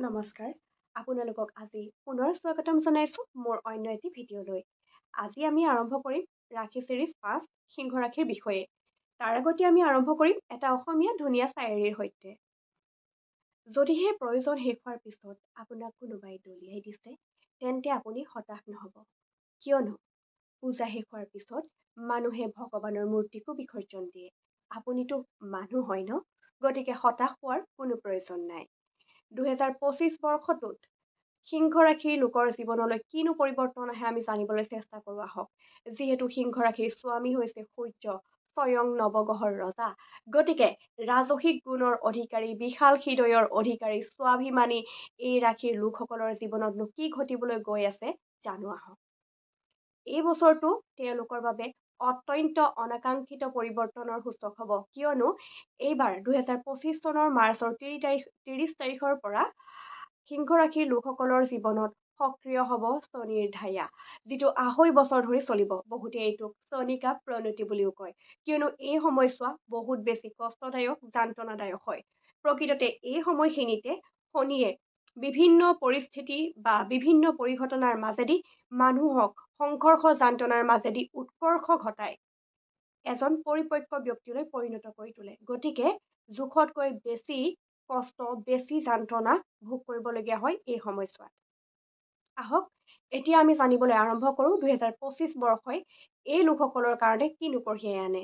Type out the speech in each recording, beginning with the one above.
নমস্কাৰ আপোনালোকক আজি পুনৰ স্বাগতম জনাইছোঁ মোৰ অন্য এটি ভিডিঅ'লৈ। আজি আমি আৰম্ভ কৰিম ৰাখী ছিৰিজ ৫ সিংহ ৰাশিৰ বিষয়ে। তাৰ আগতে আমি আৰম্ভ কৰিম এটা অসমীয়া ধুনীয়া শায়েৰীৰ সৈতে। যদিহে প্ৰয়োজন শেষ হোৱাৰ পিছত আপোনাক কোনোবাই দলিয়াই দিছে তেন্তে আপুনি হতাশ নহ'ব, কিয়নো পূজা শেষ হোৱাৰ পিছত মানুহে ভগৱানৰ মূৰ্তিকো বিসৰ্জন দিয়ে। আপুনিতো মানুহ হয় ন, গতিকে হতাশ হোৱাৰ কোনো প্ৰয়োজন নাই। ২০২৫ বৰ্ষটোত সিংহ ৰাশিৰ লোকৰ জীৱনলৈ কিনো পৰিৱৰ্তন আহে আমি জানিবলৈ চেষ্টা কৰোঁ আহক। যিহেতু সিংহ ৰাশিৰ স্বামী হৈছে সূৰ্য, স্বয়ং নৱগ্ৰহৰ ৰজা, গতিকে ৰাজসিক গুণৰ অধিকাৰী, বিশাল হৃদয়ৰ অধিকাৰী, স্বাভিমানী এই ৰাশিৰ লোকসকলৰ জীৱনতনো কি ঘটিবলৈ গৈ আছে জানো আহক। এই বছৰটো তেওঁলোকৰ বাবে অত্যন্ত অনাকাংক্ষিত পৰিৱৰ্তনৰ সূচক হ'ব, কিয়নো এইবাৰ ২০২৫ চনৰ মাৰ্চৰ ৩০ তাৰিখৰ পৰা সিংহ ৰাশিৰ লোকসকলৰ জীৱনত সক্ৰিয় হ'ব শনিৰ ঢাইয়া, যিটো ২৫ বছৰ ধৰি চলিব। বহুতে এইটোক শনিকা প্ৰণতি বুলিও কয়, কিয়নো এই সময়ছোৱা বহুত বেছি কষ্টদায়ক, যন্ত্ৰণাদায়ক হয়। প্ৰকৃততে এই সময়খিনিতে শনিয়ে বিভিন্ন পৰিস্থিতি বা বিভিন্ন পৰিঘটনাৰ মাজেদি মানুহক সংঘৰ্ষ যন্ত্ৰণাৰ মাজেদি উৎকৰ্ষ ঘটায় এজন পৰিপক্ক ব্যক্তিলৈ পৰিণত কৰি তোলে। গতিকে জোখতকৈ বেছি কষ্ট, বেছি যন্ত্ৰণা ভোগ কৰিবলগীয়া হয় এই সময়ছোৱাত। আহক এতিয়া আমি জানিবলৈ আৰম্ভ কৰোঁ ২০২৫ বৰ্ষই এই লোকসকলৰ কাৰণে কিনো কঢ়িয়াই আনে।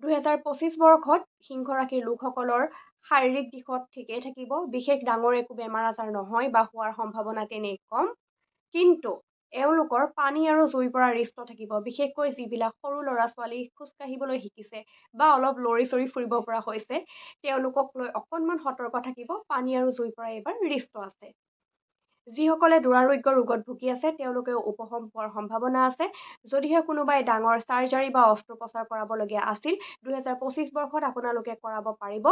২০২৫ বৰ্ষত সিংহ ৰাশিৰ লোকসকলৰ শাৰীৰিক দিশত ঠিকেই থাকিব, বিশেষ ডাঙৰ একো বেমাৰ আজাৰ নহয় বা হোৱাৰ সম্ভাৱনা তেনেই কম। কিন্তু এওঁলোকৰ পানী আৰু জুইৰ পৰা ৰিষ্ট থাকিব, বিশেষকৈ যিবিলাক সৰু ল'ৰা ছোৱালী খোজকাঢ়িবলৈ শিকিছে বা অলপ লৰি চৰি ফুৰিব পৰা হৈছে, তেওঁলোকক লৈ অকণমান সতৰ্ক থাকিব। পানী আৰু জুইৰ পৰা এইবাৰ ৰিষ্ট আছে। যিসকলে দুৰাৰোগ্য ৰোগত ভুগি আছে তেওঁলোকেও উপশম পোৱাৰ সম্ভাৱনা আছে। যদিহে কোনোবাই ডাঙৰ চাৰ্জাৰী বা অস্ত্ৰোপচাৰ কৰাবলগীয়া আছিল ২০২৫ বৰ্ষত আপোনালোকে কৰাব পাৰিব,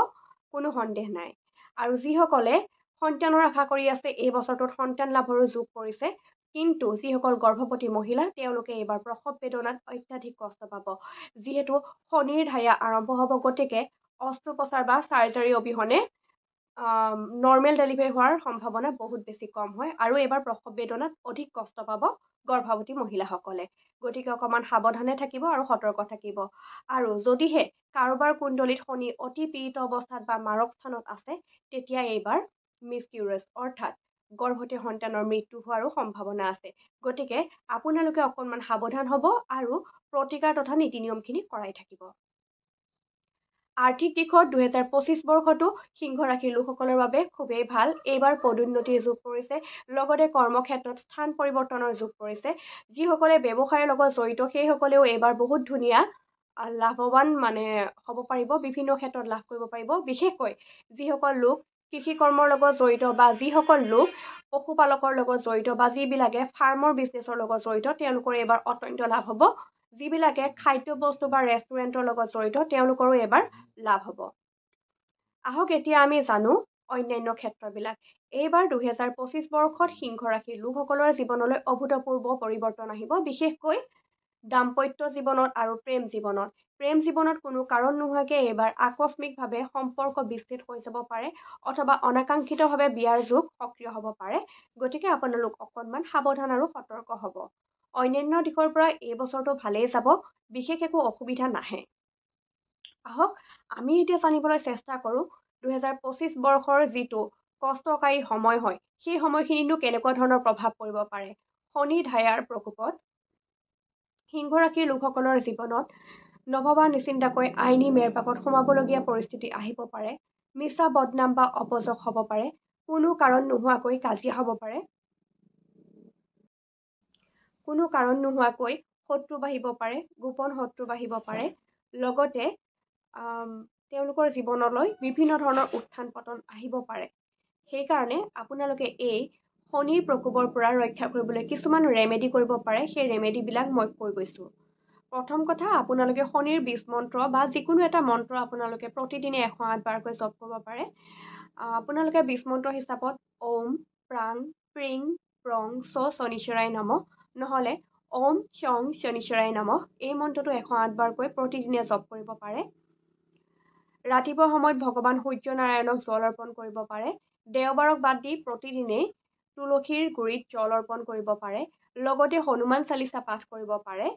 কোনো সন্দেহ নাই। আৰু যিসকলে সন্তানৰ আশা কৰি আছে এই বছৰটোত সন্তান লাভৰো যোগ পৰিছে, কিন্তু যিসকল গৰ্ভৱতী মহিলা তেওঁলোকে এইবাৰ প্ৰসৱ বেদনাত অত্যাধিক কষ্ট পাব। যিহেতু শনিৰ ঢাইয়া আৰম্ভ হ'ব, গতিকে অস্ত্ৰোপচাৰ বা চাৰ্জাৰী অবিহনে নৰ্মেল ডেলিভাৰী হোৱাৰ সম্ভাৱনা বহুত বেছি কম হয় আৰু এইবাৰ প্ৰসৱ বেদনাত অধিক কষ্ট পাব গৰ্ভৱতী মহিলাসকলে। গতিকে অকণমান সাৱধানে থাকিব আৰু সতৰ্ক থাকিব। আৰু যদিহে কাৰোবাৰ কুণ্ডলীত শনি অতি পীড়িত অৱস্থাত বা মাৰক স্থানত আছে, তেতিয়া এইবাৰ মিছকিউৰাছ অৰ্থাৎ গৰ্ভৱতী সন্তানৰ মৃত্যু হোৱাৰো সম্ভাৱনা আছে। গতিকে আপোনালোকে অকণমান সাৱধান হ'ব আৰু প্ৰতিকাৰ তথা নীতি নিয়মখিনি কৰাই থাকিব। আৰ্থিক দিশত ২০২৫ বৰ্ষটো সিংহ ৰাশিৰ লোকসকলৰ বাবে খুবেই ভাল। এইবাৰ পদোন্নতিৰ যুগ পৰিছে, লগতে কৰ্মক্ষেত্ৰত স্থান পৰিৱৰ্তনৰ যুগ পৰিছে। যিসকলে ব্যৱসায়ৰ লগত জড়িত সেইসকলেও এইবাৰ বহুত ধুনীয়া লাভৱান হ'ব পাৰিব, বিভিন্ন ক্ষেত্ৰত লাভ কৰিব পাৰিব। বিশেষকৈ যিসকল লোক কৃষি কৰ্মৰ লগত জড়িত বা যিসকল লোক পশুপালকৰ লগত জড়িত বা যিবিলাকে ফাৰ্মৰ বিজনেছৰ লগত জড়িত, তেওঁলোকৰ এইবাৰ অত্যন্ত লাভ হ'ব। যিবিলাকে খাদ্য বস্তু বা ৰেষ্টুৰেণ্টৰ লগত জড়িত তেওঁলোকৰো এইবাৰ লাভ হ'ব। আহক এতিয়া আমি জানো অন্যান্য ক্ষেত্ৰবিলাক। এইবাৰ ২০২৫ বৰ্ষত সিংহ ৰাশিৰ লোকসকলৰ জীৱনলৈ অভূতপূৰ্ব পৰিৱৰ্তন আহিব, বিশেষকৈ দাম্পত্য জীৱনত আৰু প্ৰেম জীৱনত। প্ৰেম জীৱনত কোনো কাৰণ নোহোৱাকৈ এইবাৰ আকস্মিকভাৱে সম্পৰ্ক বিচ্ছেদ হৈ যাব পাৰে অথবা অনাকাংক্ষিতভাৱে বিয়াৰ যোগ সক্ৰিয় হ'ব পাৰে। গতিকে আপোনালোক অকণমান সাৱধান আৰু সতৰ্ক হ'ব। অন্যান্য দিশৰ পৰা এই বছৰটো ভালেই যাব, বিশেষ একো অসুবিধা নাহে। আহক আমি এতিয়া জানিবলৈ চেষ্টা কৰোঁ ২০২৫ বৰ্ষৰ যিটো কষ্টকাৰী সময় হয়, সেই সময়খিনিনো কেনেকুৱা ধৰণৰ প্ৰভাৱ পৰিব পাৰে। শনি ঢাইয়াৰ প্ৰকোপত সিংহ ৰাশিৰ লোকসকলৰ জীৱনত নভবা নিচিন্তাকৈ আইনী মেৰপাকত সোমাবলগীয়া পৰিস্থিতি আহিব পাৰে। মিছা বদনাম বা অপযশ হ'ব পাৰে। কোনো কাৰণ নোহোৱাকৈ কাজিয়া হ'ব পাৰে। কোনো কাৰণ নোহোৱাকৈ শত্ৰু বাঢ়িব পাৰে, গোপন শত্ৰু বাঢ়িব পাৰে। লগতে তেওঁলোকৰ জীৱনলৈ বিভিন্ন ধৰণৰ উত্থান পতন আহিব পাৰে। সেইকাৰণে আপোনালোকে এই শনিৰ প্ৰকোপৰ পৰা ৰক্ষা কৰিবলৈ কিছুমান ৰেমেডি কৰিব পাৰে। সেই ৰেমেডিবিলাক মই কৈ গৈছোঁ। প্ৰথম কথা, আপোনালোকে শনিৰ বীজ মন্ত্ৰ বা যিকোনো এটা মন্ত্ৰ আপোনালোকে প্ৰতিদিনে ১০৮ বাৰকৈ জপ কৰিব পাৰে। আপোনালোকে বীজ মন্ত্ৰ হিচাপত ওম প্ৰাং প্ৰিং প্ৰং চ শনিশ্বৰায় নমঃ নহ'লে ওম চং শনিশ্বৰায় নমঃ এই মন্ত্ৰটো ১০৮ বাৰকৈ প্ৰতিদিনে জপ কৰিব পাৰে। ৰাতিপুৱা সময়ত ভগৱান সূৰ্যনাৰায়ণক জল অৰ্পণ কৰিব পাৰে। দেওবাৰক বাদ দি প্ৰতিদিনেই তুলসীৰ গুৰিত জল অৰ্পণ কৰিব পাৰে। লগতে হনুমান চালিচা পাঠ কৰিব পাৰে।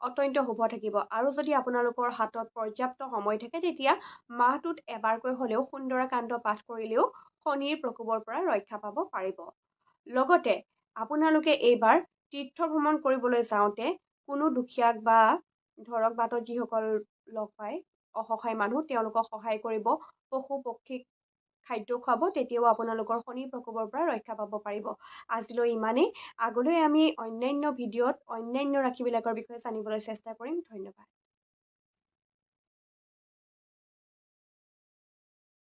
অত্যন্ত শুভ থাকিব। আৰু যদি আপোনালোকৰ হাতত পৰ্যাপ্ত সময় থাকে তেতিয়া মাহটোত এবাৰকৈ হ'লেও সুন্দৰকাণ্ড পাঠ কৰিলেও শনিৰ প্ৰকোপৰ পৰা ৰক্ষা পাব পাৰিব। লগতে আপোনালোকে এইবাৰ তীৰ্থ ভ্ৰমণ কৰিবলৈ যাওঁতে কোনো দুখীয়াক বা ধৰক বাটত যিসকল লগ পায় অসহায় মানুহ তেওঁলোকক সহায় কৰিব, পশু পক্ষীক খাদ্য খুৱাব, তেতিয়াও আপোনালোকৰ শনিৰ প্ৰকোপৰ পৰা ৰক্ষা পাব পাৰিব। আজিলৈ ইমানেই। আগলৈ আমি অন্যান্য ভিডিঅ'ত অন্যান্য ৰাশিবিলাকৰ বিষয়ে জানিবলৈ চেষ্টা কৰিম। ধন্যবাদ।